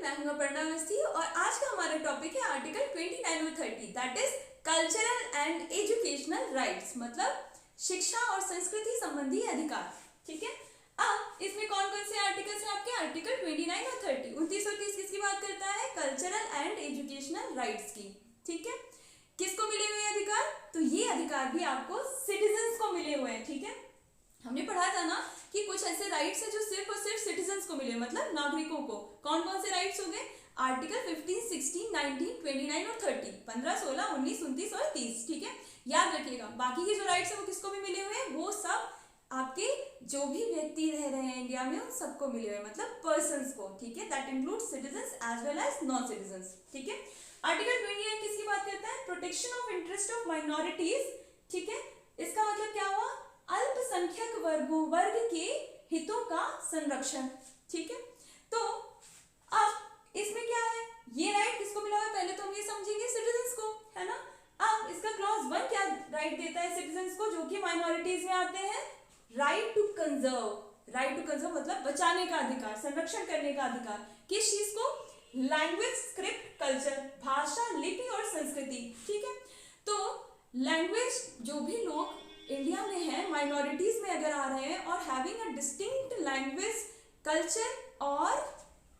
मैं हूं अपर्णा अवस्थी और आज का हमारा टॉपिक है आर्टिकल 29 और 30 that is cultural and educational rights, मतलब शिक्षा और संस्कृति संबंधी अधिकार। ठीक है, अब इसमें कौन कौन से आर्टिकल्स हैं आपके? आर्टिकल 29 और 30, 29 और 30 किसकी बात करता है? कल्चरल एंड एजुकेशनल राइट्स की। ठीक है, किसको मिले हुए अधिकार? तो ये अधिकार भी आपको सिटीजन्स को मिले हुए हैं। ठीक है, हमने पढ़ा था ना कि कुछ ऐसे राइट्स हैं जो सिर्फ और सिर्फ सिटीजन्स को मिले, मतलब नागरिकों को। कौन कौन से राइट्स हो गए? आर्टिकल 15, 16, 19, 29 और 30, 15, 16, 19, 29 और 30। ठीक है, याद रखिएगा। बाकी के जो राइट्स है वो किसको भी मिले हुए हैं? वो सब आपके जो भी व्यक्ति रह रहे हैं इंडिया में उन सबको मिले हुए, मतलब पर्सन्स को। ठीक है, that includes citizens as well as non citizens. ठीक है, आर्टिकल 29 किसकी बात करता है? Protection of interest of minorities. ठीक है, इसका मतलब क्या हुआ? अल्पसंख्यक वर्ग के हितों का संरक्षण। ठीक है, तो अब इसमें क्या है? ये राइट किसको मिला हुआ है? पहले तो हम ये समझेंगे सिटीजन्स को, है ना। अब इसका क्लॉज 1 क्या राइट देता है सिटीजन्स को जो कि माइनॉरिटीज में आते हैं? Right to conserve. Right to conserve मतलब बचाने का अधिकार, संरक्षण करने का अधिकार। किस चीज को? लैंग्वेज, स्क्रिप्ट, कल्चर, भाषा, लिपि और संस्कृति। ठीक है, तो लैंग्वेज, जो भी लोग इंडिया में है माइनॉरिटीज में अगर आ रहे हैं और having a distinct language, culture और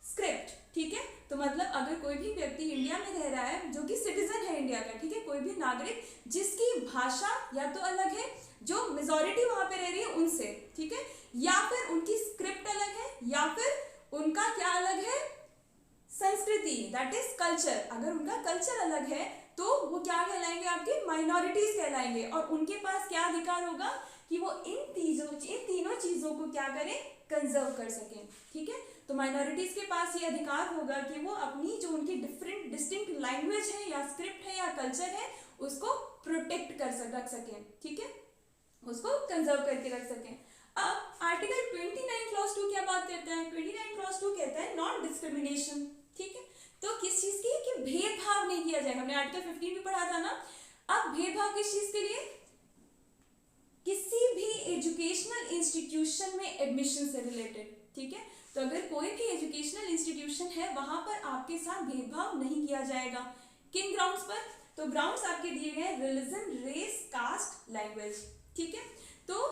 स्क्रिप्ट। ठीक है, तो मतलब अगर कोई भी व्यक्ति इंडिया में रह रहा है जो कि सिटीजन है इंडिया का, ठीक है, कोई भी नागरिक जिसकी भाषा या तो अलग है, जो मेजॉरिटी वहां पे रह रही है उनसे, ठीक है, या फिर उनकी स्क्रिप्ट अलग है, या फिर उनका क्या अलग है? संस्कृति, दैट इज कल्चर। अगर उनका कल्चर अलग है तो वो क्या कहलाएंगे? आपके माइनॉरिटीज कहलाएंगे। और उनके पास क्या अधिकार होगा कि वो इन तीनों चीजों को क्या करें? कंजर्व कर सकें। ठीक है, तो माइनॉरिटीज के पास ये अधिकार होगा कि वो अपनी जो उनकी डिफरेंट डिस्टिंक्ट लैंग्वेज है या स्क्रिप्ट है या कल्चर है उसको प्रोटेक्ट कर रख सकें। ठीक है, उसको कंजर्व करके रख सकें। अब आर्टिकल 29 क्लॉज 2 क्या बात करता है? 29 क्लॉज 2 कहता है नॉन डिस्क्रिमिनेशन। ठीक है, तो किस चीज की? कि भेदभाव नहीं किया जाएगा। हमने आर्टिकल 15 भी पढ़ा था ना। अब भेदभाव किस चीज के लिए? किसी भी एजुकेशनल इंस्टीट्यूशन में एडमिशन से रिलेटेड। ठीक है, तो अगर कोई भी एजुकेशनल इंस्टीट्यूशन है वहां पर आपके साथ भेदभाव नहीं किया जाएगा। किन ग्राउंड्स पर? तो ग्राउंड्स आपके दिए गए रिलीजन, रेस, कास्ट, लैंग्वेज। ठीक है, तो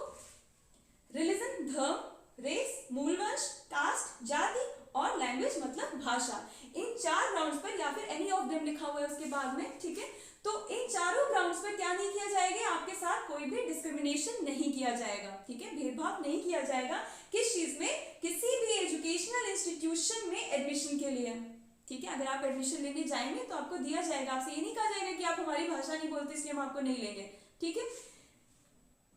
रिलीजन धर्म, रेस मूल वंश, कास्ट जाति और लैंग्वेज मतलब भाषा। इन 4 ग्राउंड्स पर या फिर एनी ऑफ देम लिखा हुआ है उसके बाद में। ठीक है, तो इन चारों ग्राउंड्स पर क्या नहीं किया जाएगा? आपके साथ कोई भी डिस्क्रिमिनेशन नहीं किया जाएगा। ठीक है, भेदभाव नहीं किया जाएगा। किस चीज में? किसी भी एजुकेशनल इंस्टीट्यूशन में एडमिशन के लिए। ठीक है, अगर आप एडमिशन लेने जाएंगे तो आपको दिया जाएगा। आपसे ये नहीं कहा जाएगा कि आप हमारी भाषा नहीं बोलते इसलिए हम आपको नहीं लेंगे। ठीक है,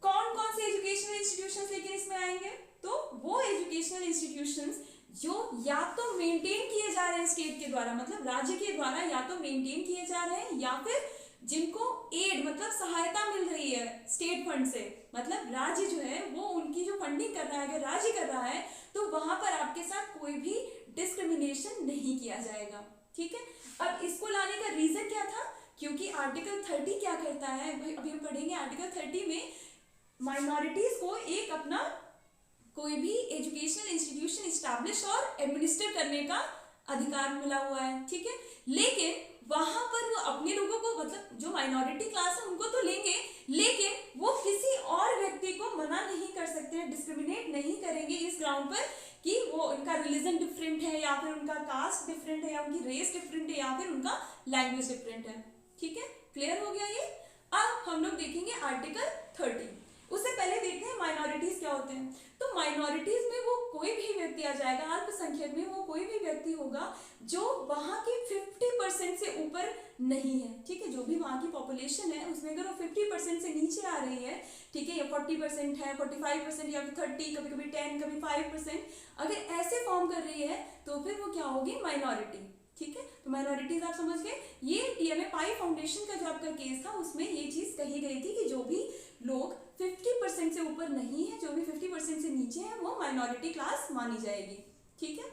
कौन कौन से एजुकेशनल इंस्टीट्यूशंस लेकिन इसमें आएंगे? तो वो एजुकेशनल इंस्टीट्यूशंस जो या तो मेंटेन किए जा रहे हैं स्टेट के द्वारा, मतलब राज्य के द्वारा या तो मेंटेन किए जा रहे हैं, या फिर जिनको एड मतलब सहायता मिल रही है स्टेट फंड से, मतलब राज्य जो है वो उनकी जो फंडिंग कर रहा है, अगर राज्य कर रहा है तो वहां पर आपके साथ कोई भी डिस्क्रिमिनेशन नहीं किया जाएगा। ठीक है, अब इसको लाने का रीजन क्या था? क्योंकि आर्टिकल 30 क्या करता है? अभी हम पढ़ेंगे। आर्टिकल 30 में माइनॉरिटीज को एक अपना कोई भी एजुकेशनल इंस्टीट्यूशन इस्टेब्लिश और एडमिनिस्टर करने का अधिकार मिला हुआ है। ठीक है, लेकिन वहां पर वो अपने लोगों को, मतलब जो माइनॉरिटी क्लास है उनको तो लेंगे, लेकिन वो किसी और व्यक्ति को मना नहीं कर सकते हैं, डिस्क्रिमिनेट नहीं करेंगे इस ग्राउंड पर कि वो उनका रिलीजन डिफरेंट है या फिर उनका कास्ट डिफरेंट है या उनकी रेस डिफरेंट है या फिर उनका लैंग्वेज डिफरेंट है। ठीक है, क्लियर हो गया ये? अब हम लोग देखेंगे आर्टिकल 30। उससे पहले देखते हैं माइनॉरिटीज क्या होते हैं। तो माइनॉरिटीज में वो कोई भी व्यक्ति आ जाएगा, अल्पसंख्यक में वो कोई भी व्यक्ति होगा जो वहां के 50% से ऊपर नहीं है। ठीक है, जो भी वहां की पॉपुलेशन है उसमें अगर वो 50% से नीचे आ रही है, ठीक है, या 40% है, 45% या फिर 30, कभी कभी 10, कभी 5%, अगर ऐसे फॉर्म कर रही है तो फिर वो क्या होगी? माइनॉरिटी। ठीक है, तो माइनॉरिटीज आप समझ गए। ये टीएमए पाई फाउंडेशन का जो आपका केस था उसमें ये चीज कही गई थी कि जो भी लोग 50% से ऊपर नहीं है, जो भी 50% से नीचे है, वो माइनॉरिटी क्लास मानी जाएगी। ठीक है,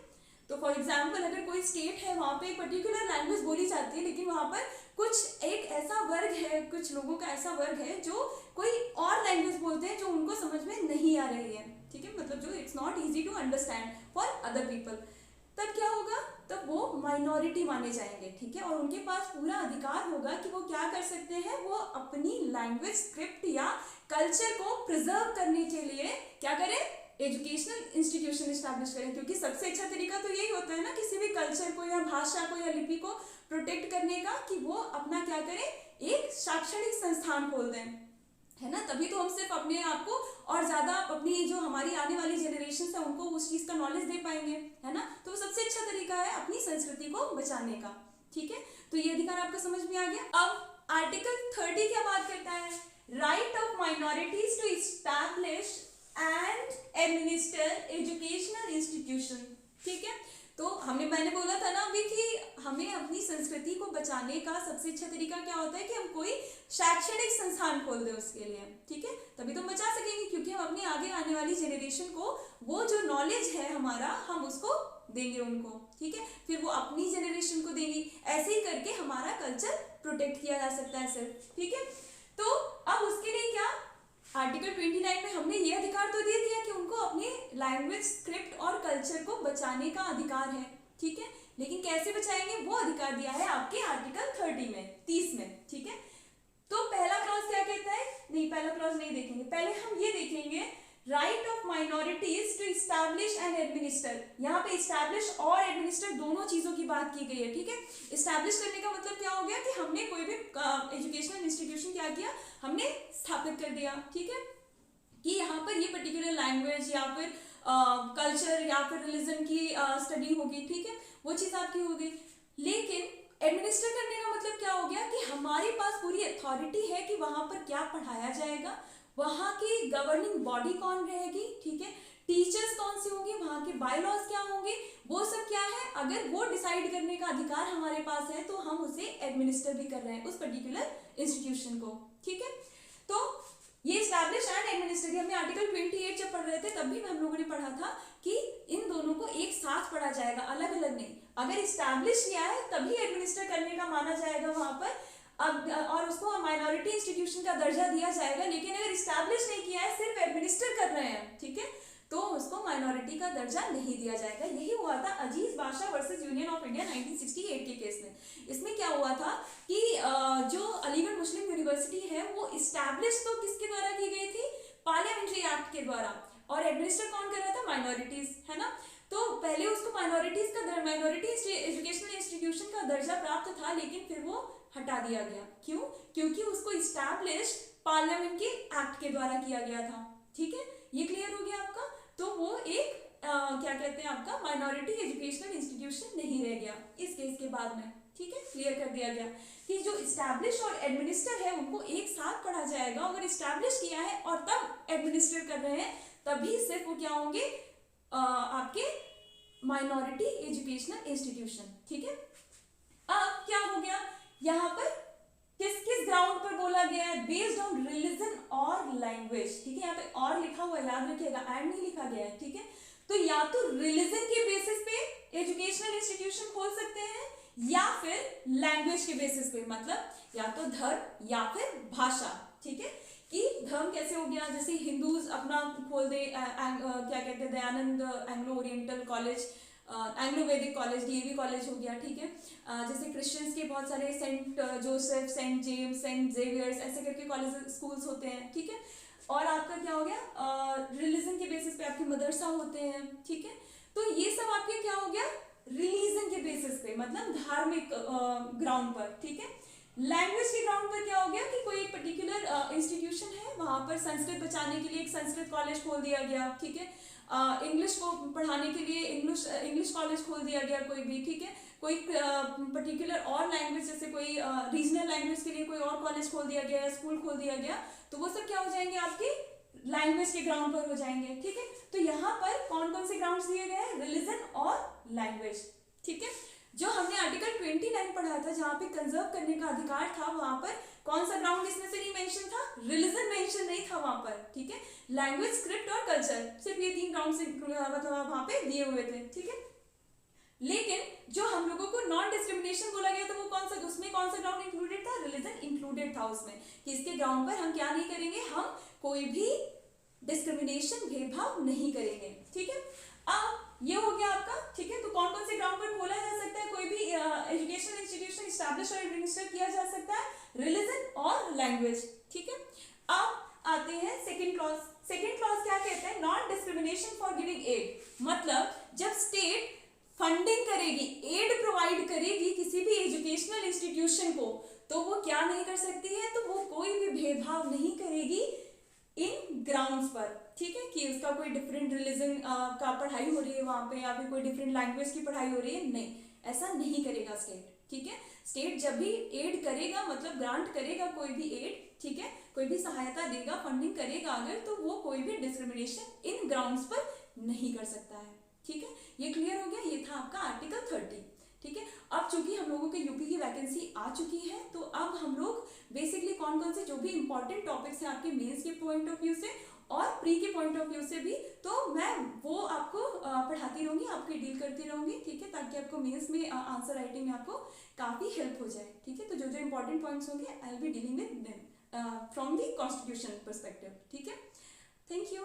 तो फॉर एग्जाम्पल अगर कोई स्टेट है वहां पे एक पर्टिकुलर लैंग्वेज बोली जाती है, लेकिन वहां पर कुछ एक ऐसा वर्ग है, कुछ लोगों का ऐसा वर्ग है जो कोई और लैंग्वेज बोलते हैं जो उनको समझ में नहीं आ रही है। ठीक है, मतलब जो it's not easy to understand for other people, तब क्या होगा? तब वो माइनॉरिटी माने जाएंगे, ठीक है, और उनके पास पूरा अधिकार होगा कि वो क्या कर सकते हैं, वो अपनी लैंग्वेज, स्क्रिप्ट या कल्चर को प्रिजर्व करने के लिए क्या करें, एजुकेशनल इंस्टीट्यूशन इस्टेब्लिश करें। क्योंकि सबसे अच्छा तरीका तो यही होता है ना किसी भी कल्चर को या भाषा को या लिपि को प्रोटेक्ट करने का, कि वो अपना क्या करें, एक शैक्षणिक संस्थान खोल दें, है ना। तभी तो हम सिर्फ अपने आप को और ज्यादा अपनी जो हमारी आने वाली जनरेशन है उनको उस चीज का नॉलेज दे पाएंगे, है ना। तो सबसे अच्छा तरीका है अपनी संस्कृति को बचाने का, ठीक है। तो ये अधिकार आपको समझ में आ गया। अब आर्टिकल 30 क्या बात करता है, right of minorities to establish and administer educational institution, ठीक है। तो मैंने बोला था ना अभी कि हमें अपनी संस्कृति को बचाने का सबसे अच्छा तरीका क्या होता है कि हम कोई शैक्षणिक संस्थान खोल दें उसके लिए, ठीक है। तभी तो हम बचा सकेंगे, क्योंकि हम अपनी आगे आने वाली जनरेशन को वो जो नॉलेज है हमारा, हम उसको देंगे उनको, ठीक है। फिर वो अपनी जनरेशन को देंगी, ऐसे ही करके हमारा कल्चर प्रोटेक्ट किया जा सकता है सिर्फ, ठीक है। तो अब उसके लिए क्या, आर्टिकल 29 में हमने ये अधिकार तो दे दिया कि उनको अपने लैंग्वेज, स्क्रिप्ट और कल्चर को बचाने का अधिकार है, ठीक है। लेकिन कैसे बचाएंगे, वो अधिकार दिया है आपके आर्टिकल 30 में, ठीक है। तो पहला क्लॉज क्या कहता है, नहीं पहला क्लॉज नहीं देखेंगे, पहले हम ये देखेंगे right of minorities to establish and administer. यहाँ पे इस्टेब्लिश और एडमिनिस्टर दोनों चीजों की बात की गई है, ठीक है। इस्टेब्लिश करने का मतलब क्या हो गया कि हमने कोई भी एजुकेशनल इंस्टीट्यूशन क्या किया, हमने स्थापित कर दिया, ठीक है, कि यहाँ पर ये पर्टिकुलर लैंग्वेज या फिर कल्चर या फिर रिलीजन की स्टडी होगी, ठीक है, वो चीज आपकी होगी। लेकिन एडमिनिस्टर करने का मतलब क्या हो गया कि हमारे पास पूरी अथॉरिटी है कि वहां पर क्या पढ़ाया जाएगा, वहां की गवर्निंग बॉडी कौन रहेगी, ठीक है, टीचर्स कौन सी होंगी, वहां के बायलॉज क्या होंगे, वो सब क्या है, अगर वो डिसाइड करने का अधिकार हमारे पास है तो हम उसे एडमिनिस्टर भी कर रहे हैं उस पर्टिकुलर इंस्टीट्यूशन को, ठीक है। तो ये एस्टैब्लिश एंड एडमिनिस्टर, हमने आर्टिकल 28 जब पढ़ रहे थे तब भी हम लोगों ने पढ़ा था कि इन दोनों को एक साथ पढ़ा जाएगा, अलग अलग नहीं। अगर एस्टैब्लिश किया है तभी एडमिनिस्टर करने का माना जाएगा वहां पर, अब और उसको माइनॉरिटी इंस्टीट्यूशन का दर्जा दिया जाएगा। लेकिन अगर एस्टैब्लिश नहीं किया है, सिर्फ एडमिनिस्टर कर रहे हैं, ठीक है, तो उसको माइनॉरिटी का दर्जा नहीं दिया जाएगा। यही हुआ था अजीज बादशाह वर्सेस यूनियन ऑफ इंडिया 1968 के केस में। इसमें क्या हुआ था कि जो अलीगढ़ मुस्लिम यूनिवर्सिटी है वो इस्टेब्लिश तो किसके द्वारा की गई थी, पार्लियामेंट्री एक्ट के द्वारा, और एडमिनिस्टर कौन कर रहा था, माइनॉरिटीज, है ना। तो पहले उसको माइनॉरिटी एजुकेशनल इंस्टीट्यूशन का दर्जा प्राप्त था, लेकिन फिर वो हटा दिया गया। क्यों, क्योंकि उसको इस्टेब्लिश पार्लियामेंट के एक्ट के द्वारा किया गया था, ठीक है। ये क्लियर हो गया आपका। तो वो एक क्या कहते हैं आपका माइनॉरिटी एजुकेशनल इंस्टीट्यूशन नहीं रह गया इस केस के बाद में, ठीक है, क्लियर कर दिया गया कि जो इस्टेब्लिश और एडमिनिस्टर है उनको एक साथ पढ़ा जाएगा। अगर इस्टेब्लिश किया है और तब एडमिनिस्टर कर रहे हैं तभी सिर्फ वो क्या होंगे, आपके माइनॉरिटी एजुकेशनल इंस्टीट्यूशन, ठीक है। अब क्या हो गया, यहाँ पर किस किस ग्राउंड पर बोला गया है, बेस्ड ऑन रिलीजन और लैंग्वेज, ठीक है। यहाँ पे और लिखा हुआ याद रखिएगा, एंड नहीं लिखा गया है, ठीक है। तो या तो रिलीजन के बेसिस पे एजुकेशनल इंस्टीट्यूशन खोल सकते हैं या फिर लैंग्वेज के बेसिस पे, मतलब या तो धर्म या फिर भाषा, ठीक है। कि धर्म कैसे हो गया, जैसे हिंदूज अपना खोल दे, क्या कहते हैं Dayanand Anglo Oriental College, Anglo Vedic College, DAV College हो गया, ठीक है। जैसे क्रिश्चियंस के बहुत सारे Saint Joseph, Saint James, Saint Xavier's, ऐसे करके कॉलेज स्कूल्स होते हैं, ठीक है। और आपका क्या हो गया, रिलीजन के बेसिस पे आपके मदरसा होते हैं, ठीक है। तो ये सब आपके क्या हो गया, रिलीजन के बेसिस पे, मतलब धार्मिक ग्राउंड पर, ठीक है। लैंग्वेज के ग्राउंड पर क्या हो गया कि कोई एक पर्टिकुलर इंस्टीट्यूशन है, वहां पर संस्कृत बचाने के लिए एक संस्कृत कॉलेज खोल दिया गया, ठीक है। इंग्लिश को पढ़ाने के लिए इंग्लिश कॉलेज खोल दिया गया कोई भी, ठीक है। कोई पर्टिकुलर और लैंग्वेज, जैसे कोई रीजनल लैंग्वेज के लिए कोई और कॉलेज खोल दिया गया, स्कूल खोल दिया गया, तो वो सब क्या हो जाएंगे, आपके लैंग्वेज के ग्राउंड पर हो जाएंगे, ठीक है। तो यहाँ पर कौन कौन से ग्राउंड्स दिए गए हैं, रिलीजन और लैंग्वेज, ठीक है। जो हमने आर्टिकल 29 पढ़ा था, जहाँ पे कंजर्व करने का अधिकार था, वहां पर कौन सा ग्राउंड इसमें से नहीं मेंशन था, रिलीजन मेंशन नहीं था वहां पर, ठीक है। लैंग्वेज, स्क्रिप्ट और कल्चर, सिर्फ ये 3 ग्राउंड से मतलब वहां पे दिए हुए थे, ठीक है। लेकिन जो हम लोगों को नॉन डिस्क्रिमिनेशन बोला गया, तो वो कौन सा, उसमें कौन सा ग्राउंड इंक्लूडेड था, रिलीजन इंक्लूडेड था उसमें, कि इसके ग्राउंड पर हम क्या नहीं करेंगे, हम कोई भी डिस्क्रिमिनेशन, भेदभाव नहीं करेंगे, ठीक है। अब ये हो गया आपका, ठीक है। तो कौन कौन से ग्राउंड पर खोला जा सकता है कोई भी एस्टैब्लिश और एडमिनिस्टर किया जा सकता है, रिलीजन और लैंग्वेज। ठीक है, अब आते हैं सेकंड क्लॉज। सेकंड क्लॉज क्या कहते हैं? Non discrimination for giving aid, मतलब जब स्टेट फंडिंग करेगी, एड प्रोवाइड करेगी किसी भी एजुकेशनल इंस्टीट्यूशन को, तो वो क्या नहीं कर सकती है? तो वो कोई भी भेदभाव नहीं करेगी इन ग्राउंड्स पर। ठीक है, कि उसका कोई डिफरेंट रिलीजन का पढ़ाई हो रही है वहां पे, या फिर कोई डिफरेंट लैंग्वेज की पढ़ाई हो रही है, नहीं, ऐसा नहीं करेगा स्टेट। ठीक है, स्टेट जब भी एड करेगा, मतलब ग्रांट करेगा कोई भी एड, ठीक है, कोई भी सहायता देगा, फंडिंग करेगा अगर, तो वो कोई भी डिस्क्रिमिनेशन इन ग्राउंड्स पर नहीं कर सकता है। ठीक है, ये क्लियर हो गया? ये था आपका आर्टिकल 30। ठीक है, अब चूंकि हम लोगों के यूपी की वैकेंसी आ चुकी है, तो अब हम लोग बेसिकली कौन कौन से जो भी इंपॉर्टेंट टॉपिक्स हैं आपके मेंस के पॉइंट ऑफ व्यू से और प्री के पॉइंट ऑफ व्यू से भी, तो मैं वो आपको पढ़ाती रहूंगी, आपके डील करती रहूंगी। ठीक है, ताकि आपको मेंस में आंसर राइटिंग में आपको काफी हेल्प हो जाए। ठीक है, तो जो जो इंपॉर्टेंट पॉइंट्स होंगे I will be dealing with them from the constitution perspective. ठीक है, थैंक यू।